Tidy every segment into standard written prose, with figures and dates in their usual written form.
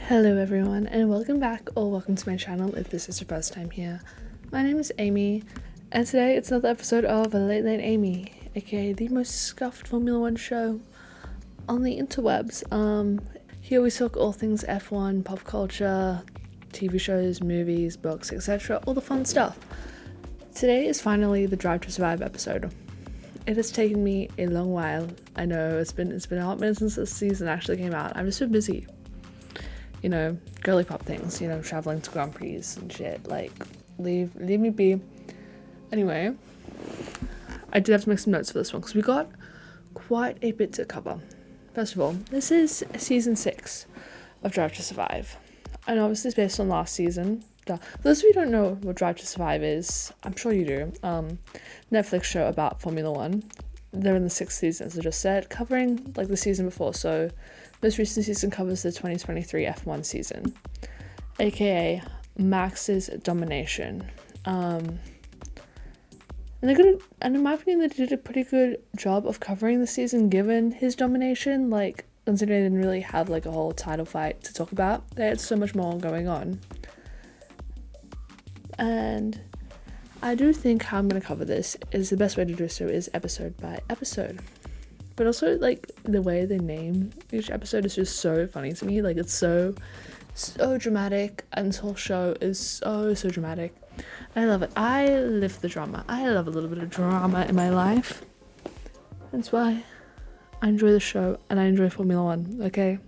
Hello everyone, and welcome back or welcome to my channel if this is your first time here. My name is Amy, and today it's another episode of Late Late Amy, aka the most scuffed Formula 1 show on the interwebs. Here we talk all things F1, pop culture, TV shows, movies, books, etc., all the fun stuff. Today is finally the Drive to Survive episode. It has taken me a long while. I know it's been a hot minute since this season actually came out. I've just been busy. You know, girly pop things, you know, traveling to Grand Prix and shit, like, leave me be. Anyway, I did have to make some notes for this one, because we got quite a bit to cover. First of all, this is season 6 of Drive to Survive, and obviously it's based on last season. For those of you who don't know what Drive to Survive is, I'm sure you do, Netflix show about Formula 1. They're in the 6th season, as I just said, covering, like, the season before, so this recent season covers the 2023 F1 season, aka Max's domination. And in my opinion, they did a pretty good job of covering the season given his domination, like, considering they didn't really have, like, a whole title fight to talk about. They had so much more going on. And I do think how I'm going to cover this is the best way to do so is episode by episode. But also, like, the way they name each episode is just so funny to me. Like, it's so dramatic, and this whole show is so dramatic. I love it. I live for the drama. I love a little bit of drama in my life. That's why I enjoy the show, and I enjoy Formula 1, okay?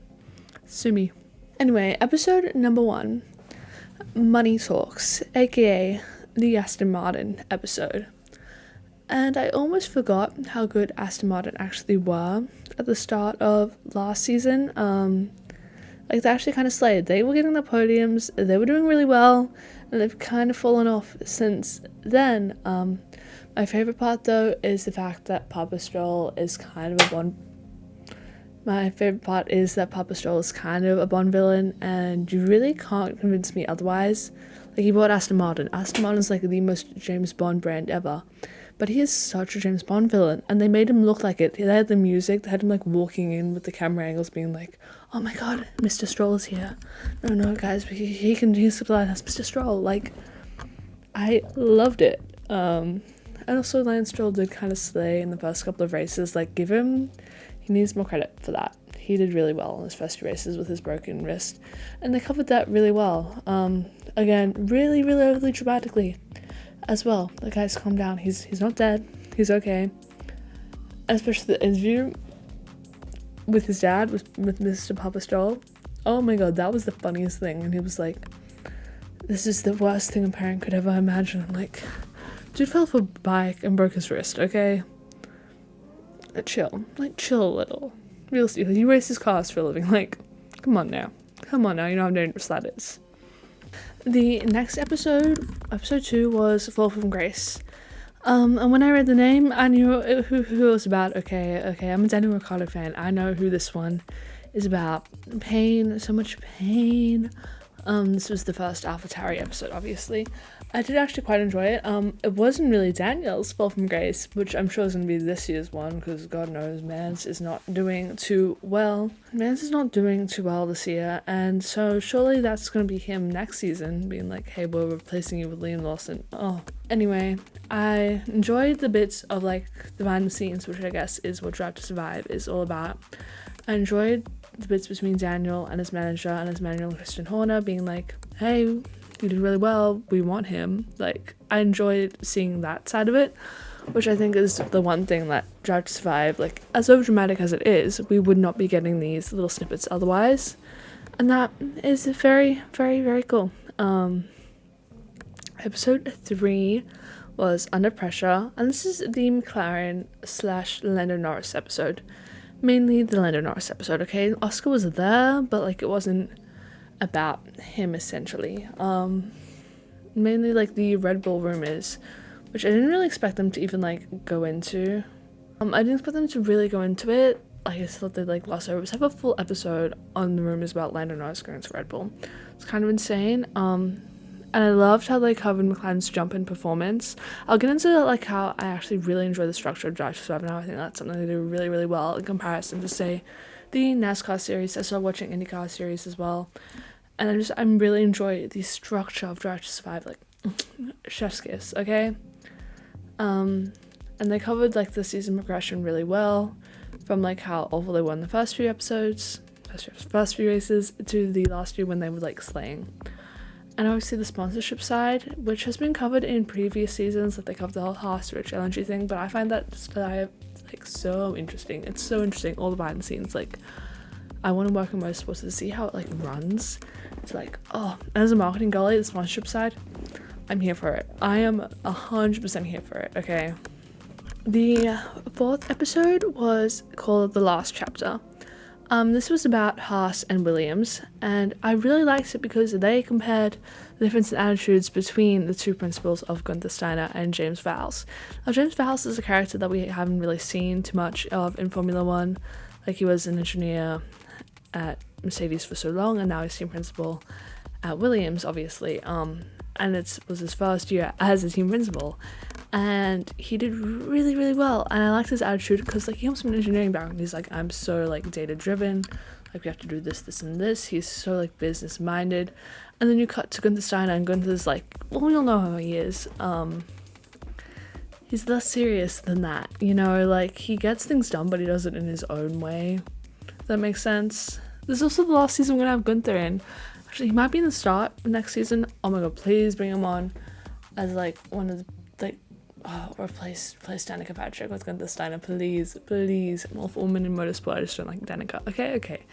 Sue me. Anyway, episode number 1, Money Talks, aka the Aston Martin episode. And I almost forgot how good Aston Martin actually were at the start of last season. Like, they actually kind of slayed. They were getting the podiums, they were doing really well, and they've kind of fallen off since then. My favourite part, though, is the fact that Papa Stroll is kind of a Bond villain, and you really can't convince me otherwise. Like, he bought Aston Martin. Aston Martin's like the most James Bond brand ever. But he is such a James Bond villain, and they made him look like it. They had the music, they had him, like, walking in with the camera angles being like, oh my god, Mr. Stroll is here. No, guys, he's supply us, Mr. Stroll. Like, I loved it. And also Lance Stroll did kind of slay in the first couple of races. Like, he needs more credit for that. He did really well in his first 2 races with his broken wrist, and they covered that really well. Again, really overly dramatically as well. The guy's calm down. He's not dead. He's okay. Especially the interview with his dad, with Mr. Papa Stroll. Oh my god, that was the funniest thing. And he was like, this is the worst thing a parent could ever imagine. I'm like, dude fell off a bike and broke his wrist, okay? Chill a little. Realistically, he races cars for a living. Like, come on now, you know how dangerous that is. The next episode 2, was Fall from Grace. And when I read the name, I knew who it was about. Okay, I'm a Daniel Ricciardo fan. I know who this one is about. Pain, so much pain. This was the first AlphaTauri episode, obviously. I did actually quite enjoy it. It wasn't really Daniel's Fall from Grace, which I'm sure is going to be this year's one, because God knows Mans is not doing too well. This year, and so surely that's going to be him next season, being like, hey, we're replacing you with Liam Lawson. Oh, anyway, I enjoyed the bits of, like, the behind the scenes, which I guess is what Drive to Survive is all about. I enjoyed the bits between Daniel and his manager, Christian Horner, being like, hey, you did really well, we want him. Like, I enjoyed seeing that side of it, which I think is the one thing that Drive to Survive, like, as overdramatic as it is, we would not be getting these little snippets otherwise, and that is very cool. Episode 3 was Under Pressure, and this is the McLaren / Lando Norris episode. Mainly the Lando Norris episode, okay? Oscar was there, but, like, it wasn't about him, essentially. Mainly, like, the Red Bull rumors, which I didn't really expect them to even, like, go into. I didn't expect them to really go into it. Like, I thought they'd, like, gloss over. Just have a full episode on the rumors about Lando Norris going to Red Bull. It's kind of insane. And I loved how they covered McLaren's jump-in performance. I'll get into, like, how I actually really enjoy the structure of Drive to Survive, and how I think that's something they do really well in comparison to, say, the NASCAR series. I started watching IndyCar series as well. And I'm really enjoy the structure of Drive to Survive, like chef's kiss, okay? And they covered like the season progression really well, from like how awful they were in the first few episodes, first few races, to the last few when they were like slaying. And obviously the sponsorship side, which has been covered in previous seasons, that they covered the whole Haas Rich LNG thing, but I find that like so interesting. It's so interesting, all the behind the scenes. Like, I want to work in motorsports to see how it like runs. It's like, oh, as a marketing girlie, the sponsorship side, I'm here for it. I am 100% here for it, okay? The fourth episode was called The Last Chapter. This was about Haas and Williams, and I really liked it because they compared the difference in attitudes between the two principals of Gunther Steiner and James Vowles. Now, James Vowles is a character that we haven't really seen too much of in Formula One. Like, he was an engineer at Mercedes for so long, and now he's team principal at Williams, obviously. And it was his first year as a team principal, and he did really, really well. And I liked his attitude because, like, he comes from an engineering background. He's like, I'm so like data driven, like we have to do this, this, and this. He's so like business minded. And then you cut to Gunther Steiner, and Gunther's like, well, we all know how he is. He's less serious than that, you know. Like, he gets things done, but he does it in his own way. Does that make sense? This is also the last season we're gonna have Gunther in. Actually, he might be in the start of next season. Oh my god, please bring him on as like one of the like, replace Danica Patrick with Gunther Steiner, please. I'm all for women in motorsport. I just don't like Danica. Okay.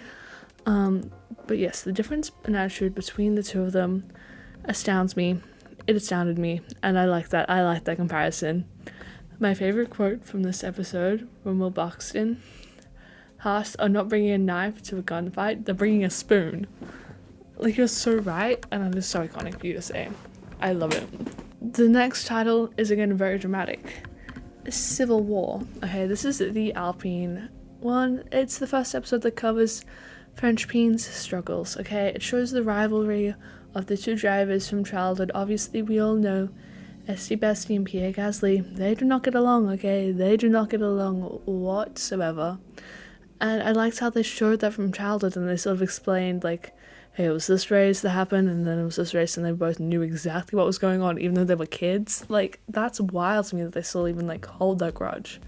But yes, the difference in attitude between the two of them astounds me. It astounded me, and I like that. I like that comparison. My favorite quote from this episode from Will Buxton: Haas are not bringing a knife to a gunfight, they're bringing a spoon. Like, you're so right, and it is so iconic for you to say. I love it. The next title is again very dramatic. Civil War. Okay, this is the Alpine one. It's the first episode that covers French Pine's struggles, okay? It shows the rivalry of the two drivers from childhood. Obviously, we all know Esti and Pierre Gasly, they do not get along, okay? They do not get along whatsoever. And I liked how they showed that from childhood, and they sort of explained, like, hey, it was this race that happened, and then it was this race, and they both knew exactly what was going on, even though they were kids. Like, that's wild to me that they still even, like, hold that grudge.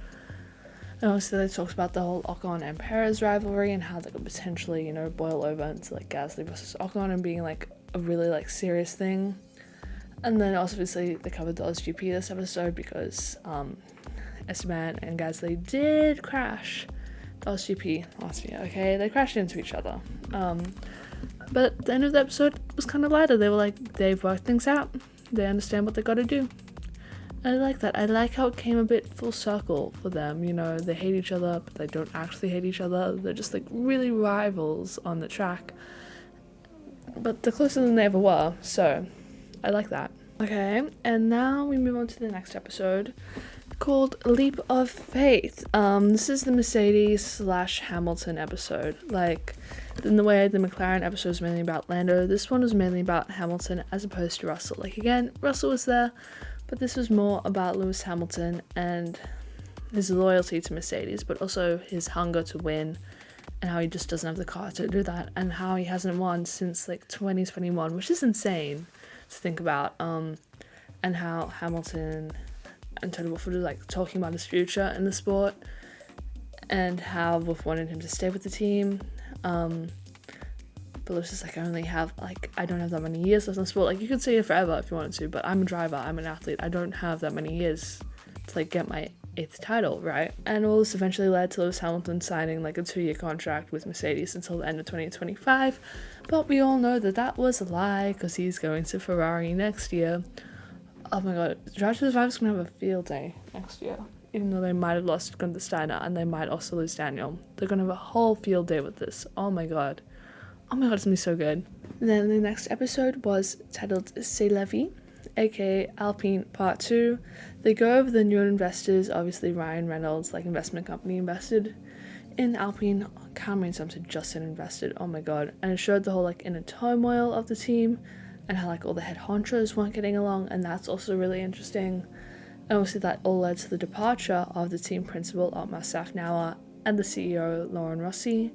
And also they talked about the whole Ocon and Perez rivalry, and how that could potentially, you know, boil over into, like, Gasly versus Ocon, and being, like, a really, like, serious thing. And then also, obviously, they covered the GP this episode, because Esteban and Gasly did crash the GP last year, okay? They crashed into each other. But at the end of the episode was kind of lighter. They were like, they've worked things out. They understand what they got to do. And I like that. I like how it came a bit full circle for them. You know, they hate each other, but they don't actually hate each other. They're just like really rivals on the track. But they're closer than they ever were. So I like that. Okay, and now we move on to the next episode, called Leap of Faith. This is the Mercedes/Hamilton episode. Like, in the way the McLaren episode is mainly about Lando, this one was mainly about Hamilton as opposed to Russell. Like, again, Russell was there, but this was more about Lewis Hamilton and his loyalty to Mercedes, but also his hunger to win, and how he just doesn't have the car to do that, and how he hasn't won since like 2021, which is insane to think about. And how Hamilton and Toto Wolff were like talking about his future in the sport, and how Wolff wanted him to stay with the team. But Lewis is like, I don't have that many years left in the sport. Like, you could say it forever if you wanted to, but I'm a driver, I'm an athlete, I don't have that many years to like get my 8th title, right? And all this eventually led to Lewis Hamilton signing like a 2-year contract with Mercedes until the end of 2025. But we all know that that was a lie, because he's going to Ferrari next year. Oh my god, Drive to Survive is going to have a field day next year. Even though they might have lost Gunther Steiner, and they might also lose Daniel. They're going to have a whole field day with this. Oh my god, it's going to be so good. And then the next episode was titled C'est la vie, aka Alpine Part 2. They go over the new investors. Obviously, Ryan Reynolds, like, investment company, invested in Alpine. Cameron Thompson just invested. Oh my god. And it showed the whole like inner turmoil of the team, and how like all the head honchos weren't getting along, and that's also really interesting. And obviously that all led to the departure of the team principal, Otmar Safnauer, and the CEO, Lauren Rossi.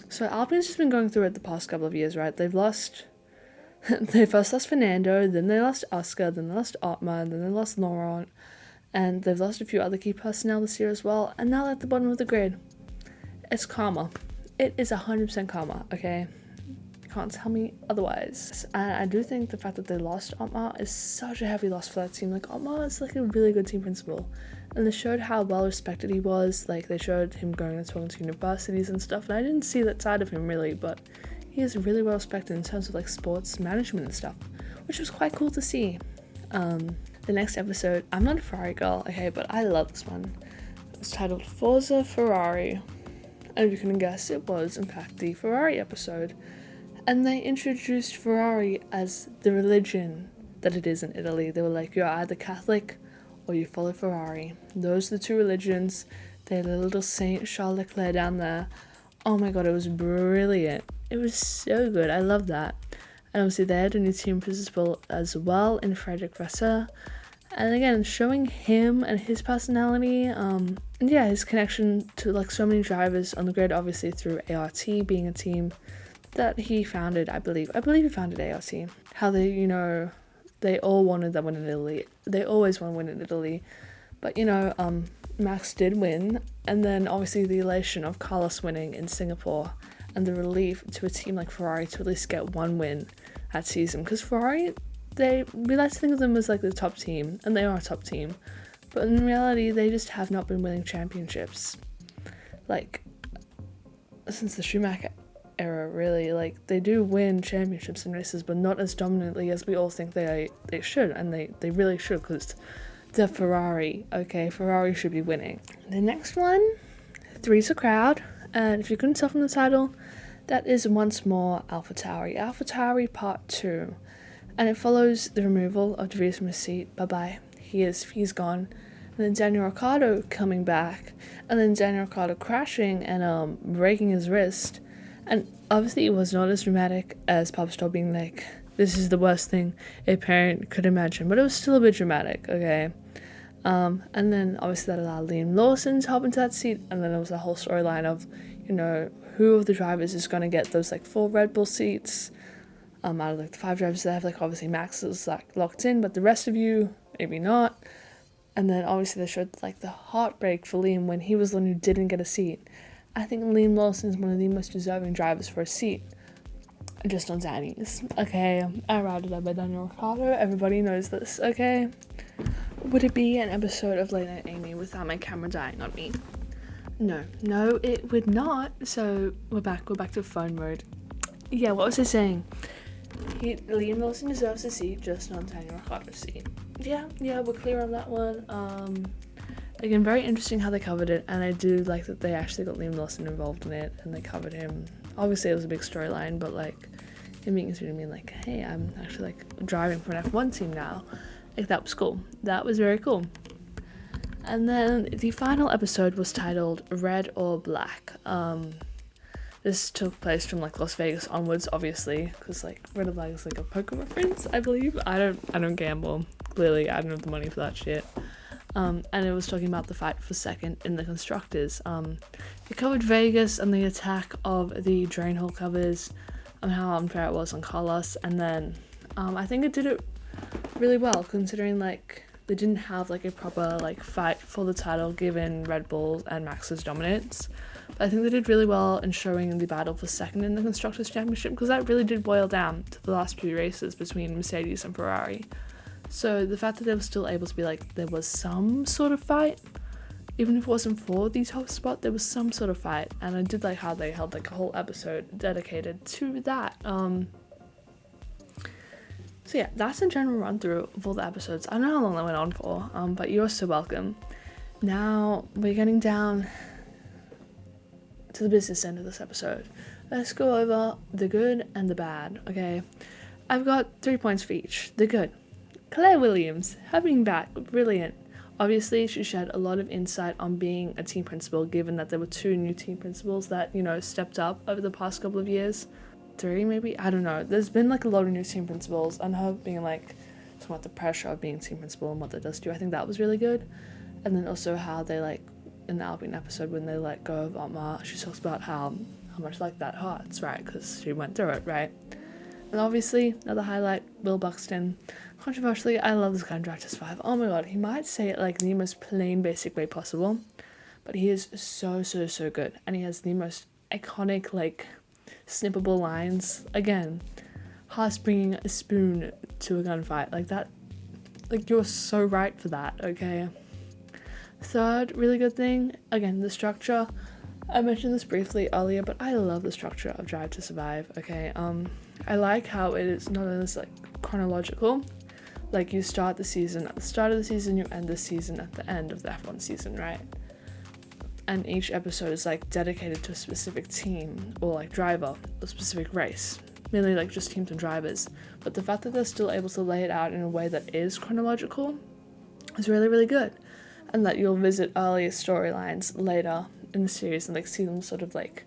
So Alpine's just been going through it the past couple of years, right? They've lost, they first lost Fernando, then they lost Oscar, then they lost Otmar, then they lost Laurent, and they've lost a few other key personnel this year as well, and now they're at the bottom of the grid. It's karma. It is 100% karma, okay? You can't tell me otherwise. And I do think the fact that they lost Otmar is such a heavy loss for that team. Like, Otmar is like a really good team principal, and they showed how well respected he was. Like, they showed him going and talking to universities and stuff, and I didn't see that side of him really, but he is really well respected in terms of like sports management and stuff, which was quite cool to see. The next episode, I'm not a Ferrari girl, okay, but I love this one. It's titled Forza Ferrari, and if you couldn't guess, it was in fact the Ferrari episode. And they introduced Ferrari as the religion that it is in Italy. They were like, you're either Catholic or you follow Ferrari. Those are the two religions. They had a little Saint Charles Leclerc down there. Oh my god, it was brilliant. It was so good. I love that. And obviously they had a new team principal as well in Frederick Vasseur. And again, showing him and his personality, and yeah, his connection to like so many drivers on the grid, obviously through ART being a team that he founded, I believe he founded ART. How they, you know, they all wanted that win in Italy. They always want to win in Italy. But, you know, Max did win. And then obviously the elation of Carlos winning in Singapore and the relief to a team like Ferrari to at least get one win that season. Because Ferrari, we like to think of them as like the top team, and they are a top team. But in reality, they just have not been winning championships. Like, since the Schumacher era, really. Like, they do win championships and races, but not as dominantly as we all think they should, and they really should, because they're Ferrari, okay? Ferrari should be winning. The next one, Three's a Crowd, and if you couldn't tell from the title, that is once more AlphaTauri Part 2, and it follows the removal of De Vries from his seat. Bye-bye. He's gone. And then Daniel Ricciardo coming back, and then Daniel Ricciardo crashing and breaking his wrist. And obviously it was not as dramatic as Pop Star being like, this is the worst thing a parent could imagine, but it was still a bit dramatic, okay? And then obviously that allowed Liam Lawson to hop into that seat, and then there was a whole storyline of, you know, who of the drivers is going to get those like 4 Red Bull seats out of like the 5 drivers that have, like, obviously Max is like locked in, but the rest of you, maybe not. And then obviously they showed like the heartbreak for Liam when he was the one who didn't get a seat. I think Liam Lawson is one of the most deserving drivers for a seat, just on Danny's. Okay, I routed up by Daniel Ricciardo. Everybody knows this, okay? Would it be an episode of Late Night Amy without my camera dying on me? No, it would not. So we're back to phone mode. Yeah, what was I saying? Liam Lawson deserves a seat, just not Daniel Ricciardo's seat. Yeah, we're clear on that one. Again, very interesting how they covered it, and I do like that they actually got Liam Lawson involved in it, and they covered him. Obviously, it was a big storyline, but like, him being considered me like, hey, I'm actually like driving for an F1 team now. Like, that was cool. That was very cool. And then the final episode was titled Red or Black. This took place from like Las Vegas onwards, obviously, because like Red or Black is like a poker reference, I believe. I don't gamble. Clearly, I don't have the money for that shit. And it was talking about the fight for second in the constructors. It covered Vegas and the attack of the drain hole covers and how unfair it was on Carlos. And then I think it did it really well, considering like they didn't have like a proper like fight for the title given Red Bull and Max's dominance. But I think they did really well in showing the battle for second in the constructors championship, because that really did boil down to the last few races between Mercedes and Ferrari. So the fact that they were still able to be like, there was some sort of fight, even if it wasn't for the top spot, there was some sort of fight. And I did like how they held like a whole episode dedicated to that. So yeah, that's a general run through of all the episodes. I don't know how long that went on for, but you're so welcome. Now we're getting down to the business end of this episode. Let's go over the good and the bad, okay? I've got 3 points for each. The good. Claire Williams, having back, brilliant. Obviously, she shed a lot of insight on being a team principal, given that there were 2 new team principals that, you know, stepped up over the past couple of years. 3, maybe? I don't know. There's been, like, a lot of new team principals, and her being, like, talking about the pressure of being team principal and what that does to you. I think that was really good. And then also how they, like, in the Alpine episode, when they let go of Otmar, she talks about how how much like that hurts, right? Because she went through it, right? And obviously, another highlight, Will Buxton. Controversially, I love this guy in Drive to Survive. Oh my god, he might say it like the most plain, basic way possible, but he is so good. And he has the most iconic, like, snippable lines. Again, Haas bringing a spoon to a gunfight. Like that, like, you're so right for that, okay? Third really good thing, again, the structure. I mentioned this briefly earlier, but I love the structure of Drive to Survive, okay? I like how it is not only like chronological, like you start the season at the start of the season, you end the season at the end of the F1 season, right? And each episode is like dedicated to a specific team or like driver or specific race, mainly like just teams and drivers. But the fact that they're still able to lay it out in a way that is chronological is really good. And that you'll visit earlier storylines later in the series and like see them sort of like,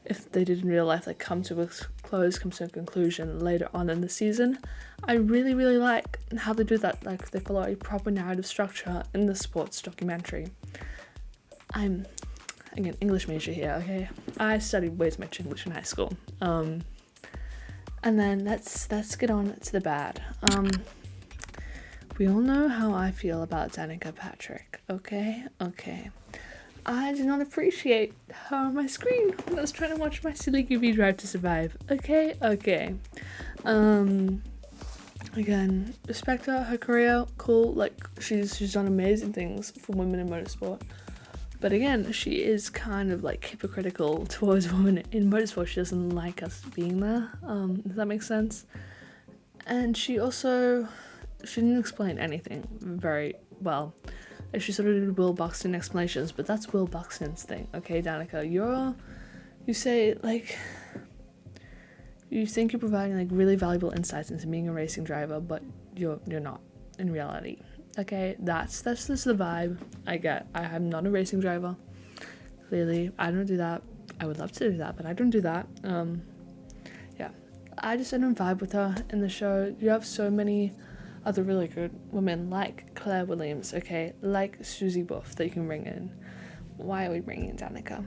if they did in real life, like come to a close, come to a conclusion later on in the season. I really like how they do that. Like they follow a proper narrative structure in the sports documentary. I'm, again, English major here, okay? I studied way too much English in high school. And then let's get on to the bad. We all know how I feel about Danica Patrick, okay? I did not appreciate her on my screen when I was trying to watch my silly goofy Drive to Survive, okay? Again, respect her career, cool, like, she's done amazing things for women in motorsport. But again, she is kind of, like, hypocritical towards women in motorsport. She doesn't like us being there, does that make sense? And she didn't explain anything very well. She sort of did Will Buxton explanations, but that's Will Buxton's thing, okay, Danica? You say, like, you think you're providing, like, really valuable insights into being a racing driver, but you're not, in reality, okay? That's just the vibe I get. I am not a racing driver, clearly. I don't do that. I would love to do that, but I don't do that. Yeah, I just don't vibe with her in the show. You have so many other really good women like Claire Williams, okay, like Susie Buff that you can bring in. Why are we bringing in Danica,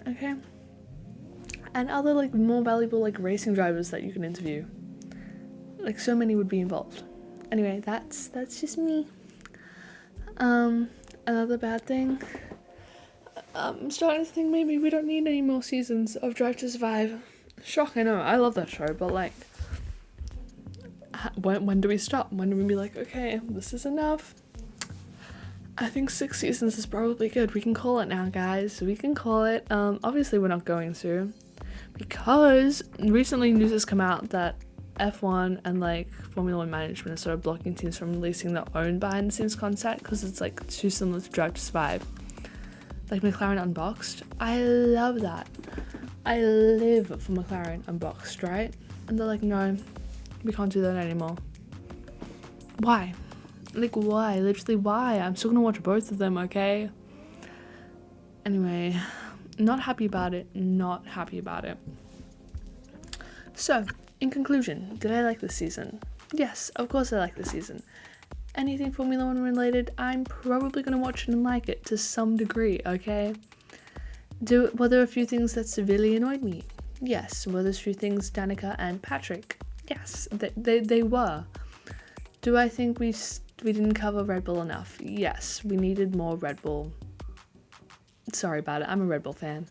okay? And other like more valuable like racing drivers that you can interview. Like so many would be involved. Anyway, that's just me. Another bad thing. I'm starting to think maybe we don't need any more seasons of Drive to Survive. Shock, I know, I love that show, but like, when do we stop? When do we be like, okay, this is enough? I think 6 seasons is probably good. We can call it now, guys. We can call it. Obviously we're not going to, because recently news has come out that F1 and like Formula 1 management are sort of blocking teams from releasing their own behind the scenes content because it's like too similar to Drive to Survive. Like McLaren Unboxed. I love that. I live for McLaren Unboxed, right? And they're like, no, we can't do that anymore. Why? Like, why? Literally, why? I'm still gonna watch both of them, okay? Anyway, not happy about it. So, in conclusion, did I like this season? Yes, of course I like this season. Anything Formula 1 related, I'm probably gonna watch it and like it to some degree, okay? Were there a few things that severely annoyed me? Yes. Were there a few things Danica and Patrick? Yes, they were. Do I think we didn't cover Red Bull enough? Yes, we needed more Red Bull. Sorry about it, I'm a Red Bull fan.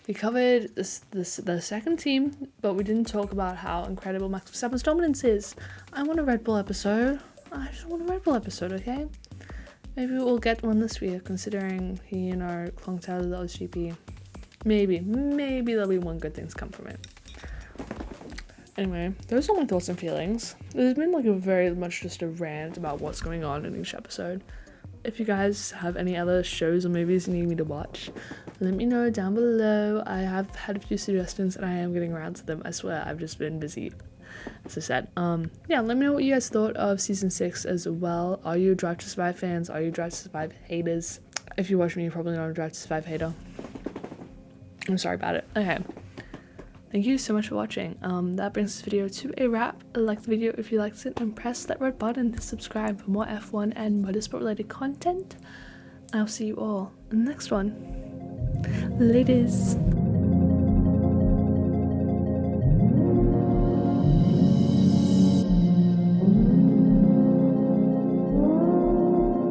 We covered the second team, but we didn't talk about how incredible Max Verstappen's dominance is. I want a Red Bull episode. I just want a Red Bull episode, okay? Maybe we'll get one this week, considering he, clunked out of the OGP. Maybe there'll be one good thing to come from it. Anyway, those are my thoughts and feelings. There's been like a very much just a rant about what's going on in each episode. If you guys have any other shows or movies you need me to watch, let me know down below. I have had a few suggestions and I am getting around to them. I swear, I've just been busy, as I said. Yeah, let me know what you guys thought of season 6 as well. Are you Drive to Survive fans? Are you Drive to Survive haters? If you watch me, you're probably not a Drive to Survive hater. I'm sorry about it. Okay. Thank you so much for watching. That brings this video to a wrap. Like the video if you liked it and press that red button to subscribe for more F1 and motorsport related content. I'll see you all in the next one. Ladies.